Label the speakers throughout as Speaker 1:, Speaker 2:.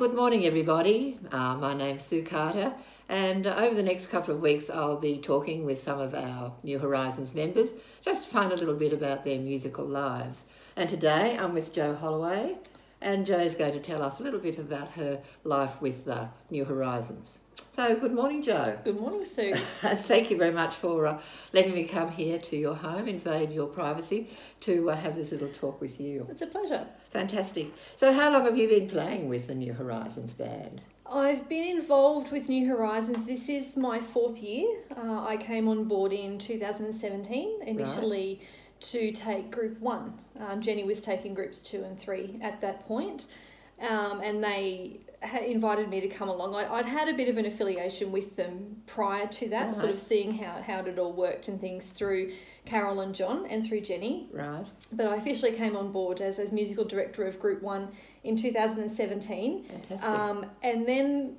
Speaker 1: good morning everybody. My name's Sue Carter, and over the next couple of weeks I'll be talking with some of our New Horizons members just to find a little bit about their musical lives. And today I'm with Jo Holloway, and Jo's going to tell us a little bit about her life with New Horizons. So good morning, Jo.
Speaker 2: Good morning, Sue.
Speaker 1: Thank you very much for letting me come here to your home, invade your privacy, to have this little talk with you.
Speaker 2: It's a pleasure.
Speaker 1: Fantastic. So how long have you been playing with the New Horizons band?
Speaker 2: I've been involved with New Horizons. This is my fourth year. I came on board in 2017, initially to take Group 1. Jenny was taking Groups 2 and 3 at that point, and they invited me to come along. I'd had a bit of an affiliation with them prior to that, sort of seeing how it all worked and things through Carol and John and through Jenny.
Speaker 1: Right.
Speaker 2: But I officially came on board as musical director of Group 1 in 2017.
Speaker 1: Fantastic.
Speaker 2: And then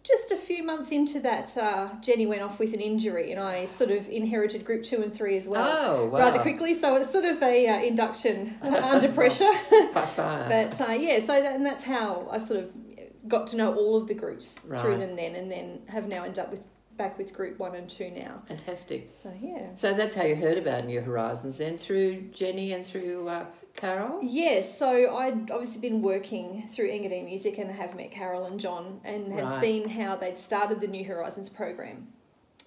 Speaker 2: just a few months into that, Jenny went off with an injury, and I sort of inherited Group 2 and 3 as well rather quickly. So it's sort of a induction under pressure.
Speaker 1: By far.
Speaker 2: But and that's how I sort of got to know all of the groups through them then, and then have now ended up back with Group 1 and 2 now.
Speaker 1: Fantastic.
Speaker 2: So yeah.
Speaker 1: So that's how you heard about New Horizons then, through Jenny and through Carol?
Speaker 2: Yes, so I'd obviously been working through Engadine Music and have met Carol and John and had seen how they'd started the New Horizons program,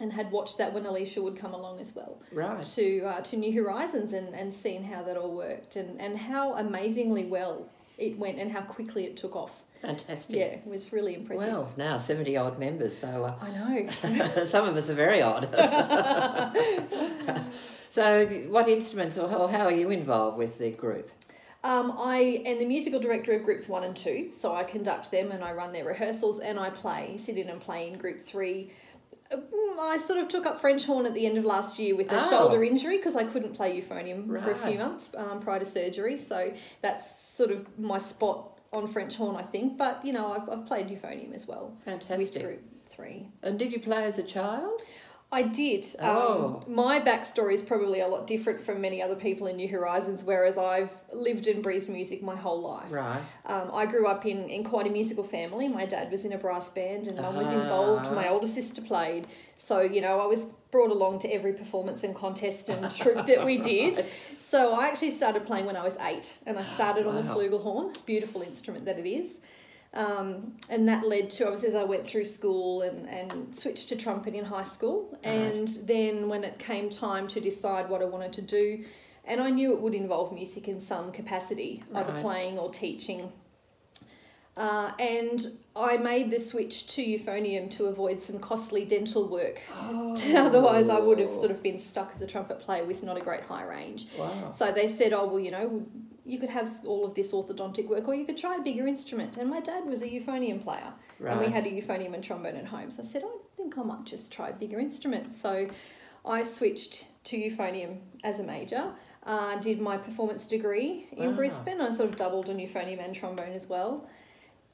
Speaker 2: and had watched that when Alicia would come along as well to New Horizons, and seen how that all worked, and how amazingly well it went and how quickly it took off.
Speaker 1: Fantastic.
Speaker 2: Yeah, it was really impressive.
Speaker 1: Well, now 70 odd members, so
Speaker 2: I know.
Speaker 1: some of us are very odd. So what instruments or how are you involved with the group?
Speaker 2: I am the musical director of Groups 1 and 2, so I conduct them and I run their rehearsals, and I sit in and play in Group 3. I sort of took up French horn at the end of last year with a shoulder injury, because I couldn't play euphonium for a few months prior to surgery, so that's sort of my spot on French horn, I think. But, you know, I've played euphonium as well.
Speaker 1: Fantastic.
Speaker 2: With Group 3.
Speaker 1: And did you play as a child?
Speaker 2: I did. My backstory is probably a lot different from many other people in New Horizons, whereas I've lived and breathed music my whole life.
Speaker 1: Right.
Speaker 2: I grew up in quite a musical family. My dad was in a brass band and Mum was involved. My older sister played. So, you know, I was brought along to every performance and contest and troupe that we did. So I actually started playing when I was 8, and I started on the flugelhorn, beautiful instrument that it is. And that led to, obviously, as I went through school and switched to trumpet in high school. And then when it came time to decide what I wanted to do, and I knew it would involve music in some capacity, either playing or teaching. And I made the switch to euphonium to avoid some costly dental work. Otherwise I would have sort of been stuck as a trumpet player with not a great high range. So they said, oh, well, you know, you could have all of this orthodontic work, or you could try a bigger instrument. And my dad was a euphonium player, and we had a euphonium and trombone at home. So I said, I think I might just try a bigger instrument. So I switched to euphonium as a major. Did my performance degree in Brisbane. I sort of doubled on euphonium and trombone as well.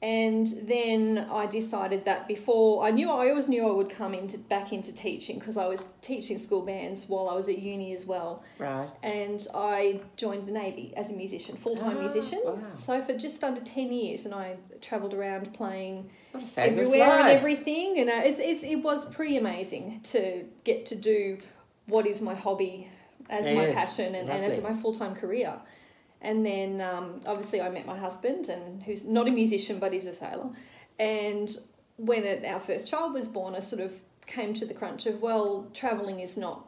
Speaker 2: And then I decided that I always knew I would come back into teaching, because I was teaching school bands while I was at uni as well. Right. And I joined the Navy as a musician, full-time musician. Wow. So for just under 10 years, and I travelled around playing everywhere and everything. And it was pretty amazing to get to do what is my hobby as my passion and as my full-time career. And then, obviously, I met my husband, and who's not a musician, but he's a sailor. And when our first child was born, I sort of came to the crunch of, well, travelling is not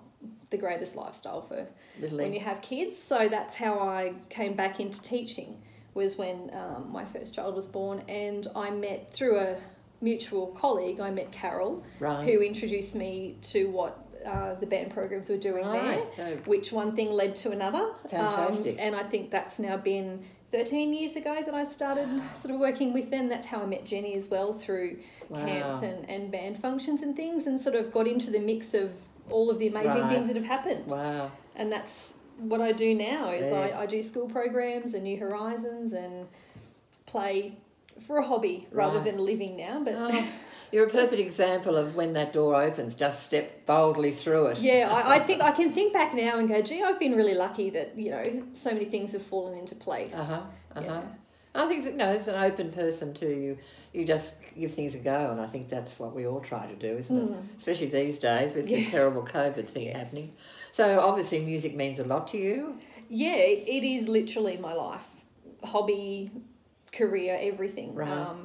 Speaker 2: the greatest lifestyle for when you have kids. So that's how I came back into teaching, was when my first child was born. And I met, through a mutual colleague, I met Carol, who introduced me to what the band programs were doing there, which one thing led to another.
Speaker 1: Fantastic.
Speaker 2: And I think that's now been 13 years ago that I started sort of working with them. That's how I met Jenny as well, through camps and band functions and things, and sort of got into the mix of all of the amazing things that have happened. Wow. And that's what I do now, is I do school programs and New Horizons and play for a hobby rather than a living now. But
Speaker 1: you're a perfect example of when that door opens, just step boldly through it.
Speaker 2: Yeah, I think I can think back now and go, gee, I've been really lucky that, you know, so many things have fallen into place. Yeah.
Speaker 1: I think, it's an open person to you. You just give things a go, and I think that's what we all try to do, isn't it? Especially these days with the terrible COVID thing happening. So obviously music means a lot to you.
Speaker 2: Yeah, it is literally my life, hobby, career, everything.
Speaker 1: Right.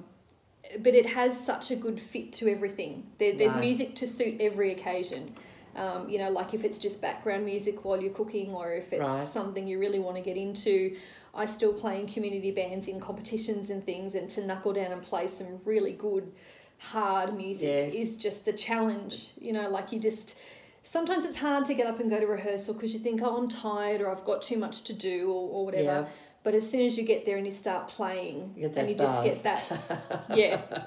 Speaker 2: But it has such a good fit to everything. There's music to suit every occasion. Like if it's just background music while you're cooking, or if it's something you really want to get into. I still play in community bands in competitions and things, and to knuckle down and play some really good, hard music is just the challenge. Sometimes it's hard to get up and go to rehearsal because you think, I'm tired, or I've got too much to do, or whatever. Yeah. But as soon as you get there and you start playing, and you just get that,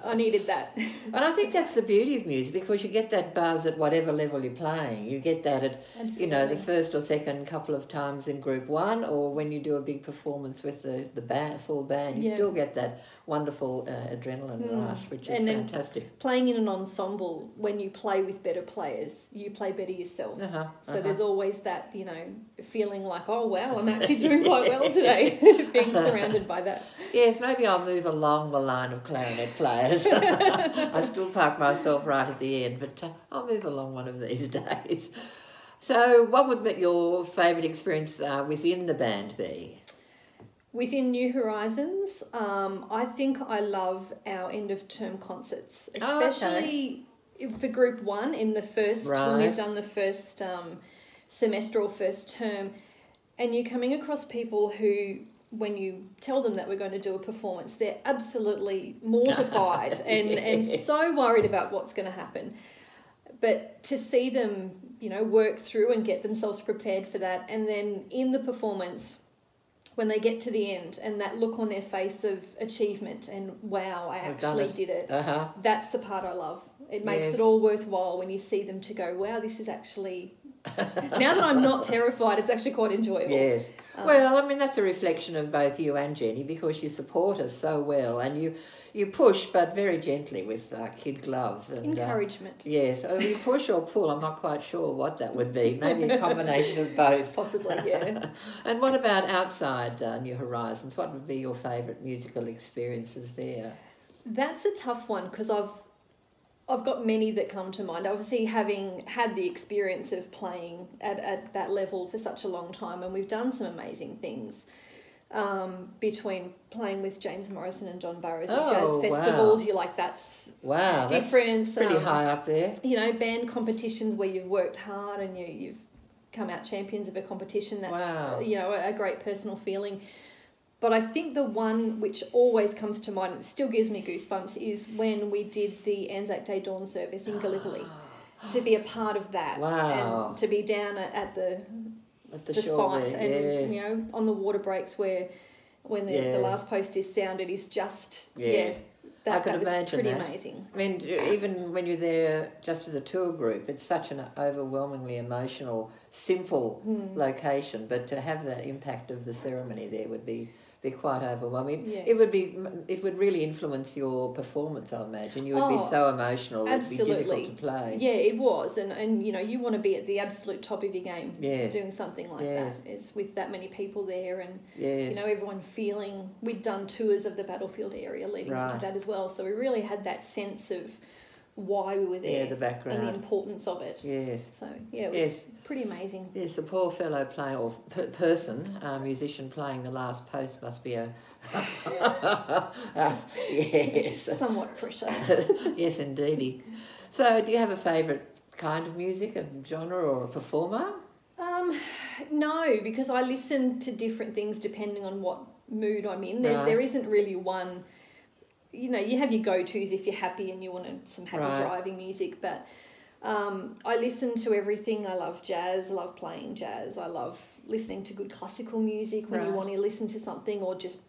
Speaker 2: I needed that.
Speaker 1: And I think that's the beauty of music, because you get that buzz at whatever level you're playing. You get that at, the first or second couple of times in group one, or when you do a big performance with the band, full band, you still get that wonderful adrenaline rush, which is fantastic.
Speaker 2: Playing in an ensemble, when you play with better players, you play better yourself. So there's always that, feeling like, oh wow, I'm actually doing quite well today, being surrounded by that.
Speaker 1: Yes, maybe I'll move along the line of clarinet players. I still park myself right at the end, but I'll move along one of these days. So what would your favourite experience within the band be?
Speaker 2: Within New Horizons, I think I love our end-of-term concerts, especially for Group 1 in the first, when we've done the first semester or first term, and you're coming across people who, when you tell them that we're going to do a performance, they're absolutely mortified and so worried about what's going to happen. But to see them, work through and get themselves prepared for that, and then in the performance, when they get to the end and that look on their face of achievement and wow, I actually did it. That's the part I love. It makes it all worthwhile when you see them to go, wow, this is actually, now that I'm not terrified, it's actually quite enjoyable.
Speaker 1: Yes. Well, I mean, that's a reflection of both you and Jenny, because you support us so well, and you push, but very gently with kid gloves. And,
Speaker 2: encouragement.
Speaker 1: Yes. Oh, you push or pull, I'm not quite sure what that would be. Maybe a combination of both.
Speaker 2: Possibly, yeah.
Speaker 1: And what about outside New Horizons? What would be your favourite musical experiences there?
Speaker 2: That's a tough one, because I've got many that come to mind. Obviously, having had the experience of playing at that level for such a long time, and we've done some amazing things between playing with James Morrison and John Burroughs at jazz festivals. You're like, that's different.
Speaker 1: That's pretty high up there.
Speaker 2: Band competitions where you've worked hard and you've come out champions of a competition. That's a great personal feeling. But I think the one which always comes to mind, and it still gives me goosebumps, is when we did the Anzac Day dawn service in Gallipoli. To be a part of that, and to be down at the site, and on the water breaks when the last post is sounded is just that was pretty amazing.
Speaker 1: I mean, even when you're there just as a tour group, it's such an overwhelmingly emotional, simple location, but to have the impact of the ceremony there would be quite overwhelming. It would really influence your performance, I imagine. You would be so emotional.
Speaker 2: Absolutely.
Speaker 1: It'd be difficult to play.
Speaker 2: Yeah, it was. And you want to be at the absolute top of your game doing something like that. It's with that many people there, and everyone feeling. We'd done tours of the battlefield area leading up to that as well, so we really had that sense of why we were there,
Speaker 1: the background
Speaker 2: and the importance of it.
Speaker 1: Yes.
Speaker 2: So it was pretty amazing.
Speaker 1: Yes, the poor fellow playing or person, musician playing the last post must be a
Speaker 2: somewhat pressure.
Speaker 1: Yes, indeedy. So, do you have a favourite kind of music, a genre, or a performer?
Speaker 2: No, because I listen to different things depending on what mood I'm in. There isn't really one. You have your go-tos if you're happy and you want some happy driving music, but I listen to everything. I love jazz. I love playing jazz. I love listening to good classical music when you want to listen to something, or just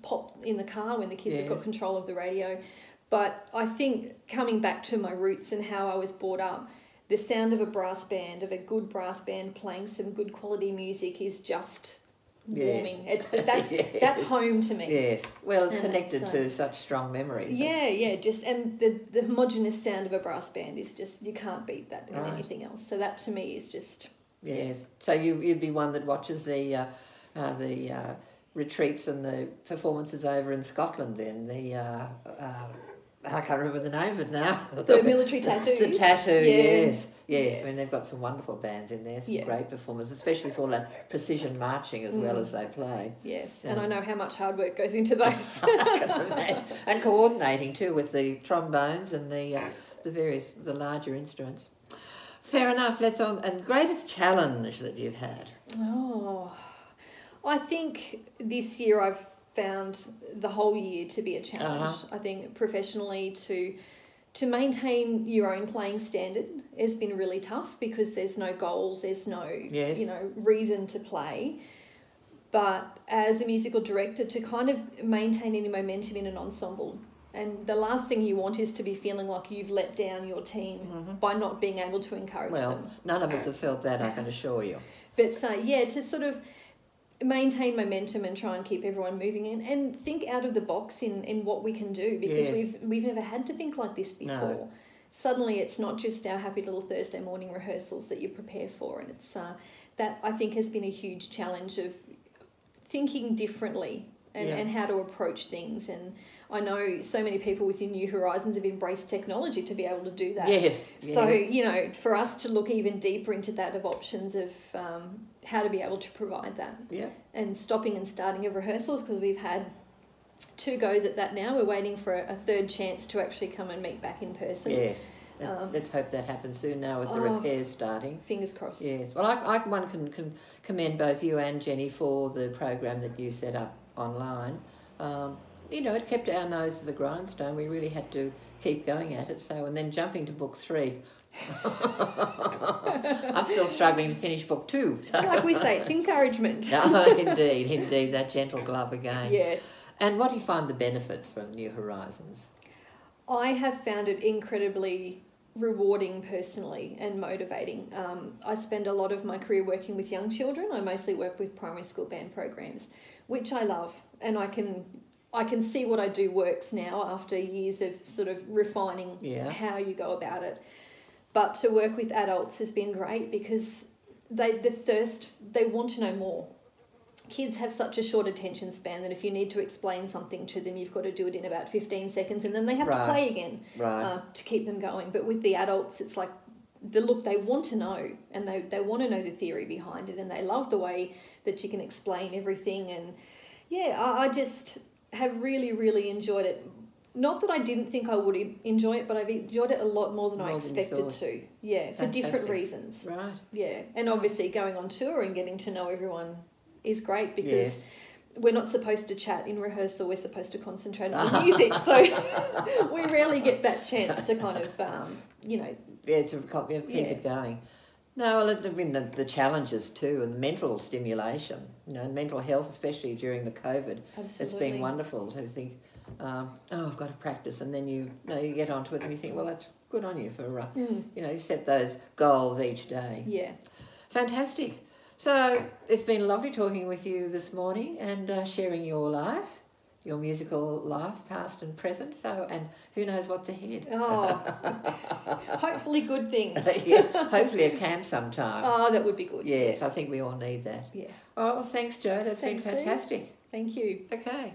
Speaker 2: pop in the car when the kids have got control of the radio. But I think coming back to my roots and how I was brought up, the sound of a brass band, of a good brass band playing some good quality music is just warming. That's home to me.
Speaker 1: Yes. Well, it's connected to such strong memories.
Speaker 2: And the homogenous sound of a brass band is just, you can't beat that in anything else. So that to me is just...
Speaker 1: Yes. So you'd be one that watches the retreats and the performances over in Scotland then, I can't remember the name of it now.
Speaker 2: The military tattoos.
Speaker 1: The tattoo, yes.
Speaker 2: Yes.
Speaker 1: I mean, they've got some wonderful bands in there, some
Speaker 2: Yeah.
Speaker 1: great performers, especially with all that precision marching as well as they play.
Speaker 2: Yes, and I know how much hard work goes into those.
Speaker 1: I can imagine. And coordinating too with the trombones and the larger instruments. Fair enough. Let's on. And greatest challenge that you've had?
Speaker 2: Oh, I think this year I've found the whole year to be a challenge. I think professionally to maintain your own playing standard has been really tough because there's no goals, there's no reason to play. But as a musical director, to kind of maintain any momentum in an ensemble, and the last thing you want is to be feeling like you've let down your team by not being able to encourage them.
Speaker 1: Well, none of us have felt that, I can assure you.
Speaker 2: But to sort of maintain momentum and try and keep everyone moving in and think out of the box in what we can do, because we've never had to think like this before. No. Suddenly it's not just our happy little Thursday morning rehearsals that you prepare for, and it's that I think has been a huge challenge of thinking differently and how to approach things. And I know so many people within New Horizons have embraced technology to be able to do that.
Speaker 1: Yes.
Speaker 2: So, for us to look even deeper into that of options of how to be able to provide that. Yeah. And stopping and starting of rehearsals, because we've had 2 goes at that now. We're waiting for a third chance to actually come and meet back in person.
Speaker 1: Yes. Let's hope that happens soon now with the repairs starting.
Speaker 2: Fingers crossed.
Speaker 1: Yes. Well, I can commend both you and Jenny for the program that you set up online. It kept our nose to the grindstone. We really had to keep going at it. So, and then jumping to book 3. I'm still struggling to finish book 2. So.
Speaker 2: Like we say, it's encouragement.
Speaker 1: Indeed, that gentle glove again.
Speaker 2: Yes.
Speaker 1: And what do you find the benefits from New Horizons?
Speaker 2: I have found it incredibly rewarding personally and motivating. I spend a lot of my career working with young children. I mostly work with primary school band programs, which I love, and I can see what I do works now after years of sort of refining how you go about it. But to work with adults has been great because they want to know more. Kids have such a short attention span that if you need to explain something to them, you've got to do it in about 15 seconds and then they have to play again to keep them going. But with the adults, it's like they want to know, and they want to know the theory behind it, and they love the way that you can explain everything. And I just have really, really enjoyed it. Not that I didn't think I would enjoy it, but I've enjoyed it a lot more than I expected to. Yeah, for different reasons.
Speaker 1: Right.
Speaker 2: Yeah, and obviously going on tour and getting to know everyone is great because we're not supposed to chat in rehearsal. We're supposed to concentrate on the music. So we rarely get that chance to kind of,
Speaker 1: to keep it going. No, well, I mean, the challenges too, and mental stimulation, mental health, especially during the COVID.
Speaker 2: Absolutely.
Speaker 1: It's been wonderful to think, I've got to practice, and then you get onto it and you think, well, that's good on you for, you set those goals each day.
Speaker 2: Yeah.
Speaker 1: Fantastic. So it's been lovely talking with you this morning and sharing your life, your musical life, past and present. So, and who knows what's ahead?
Speaker 2: Oh, hopefully good things.
Speaker 1: Hopefully a camp sometime.
Speaker 2: Oh, that would be good.
Speaker 1: Yes, I think we all need that.
Speaker 2: Yeah.
Speaker 1: Oh, well, thanks, Jo. That's been fantastic.
Speaker 2: Sue. Thank you.
Speaker 1: Okay.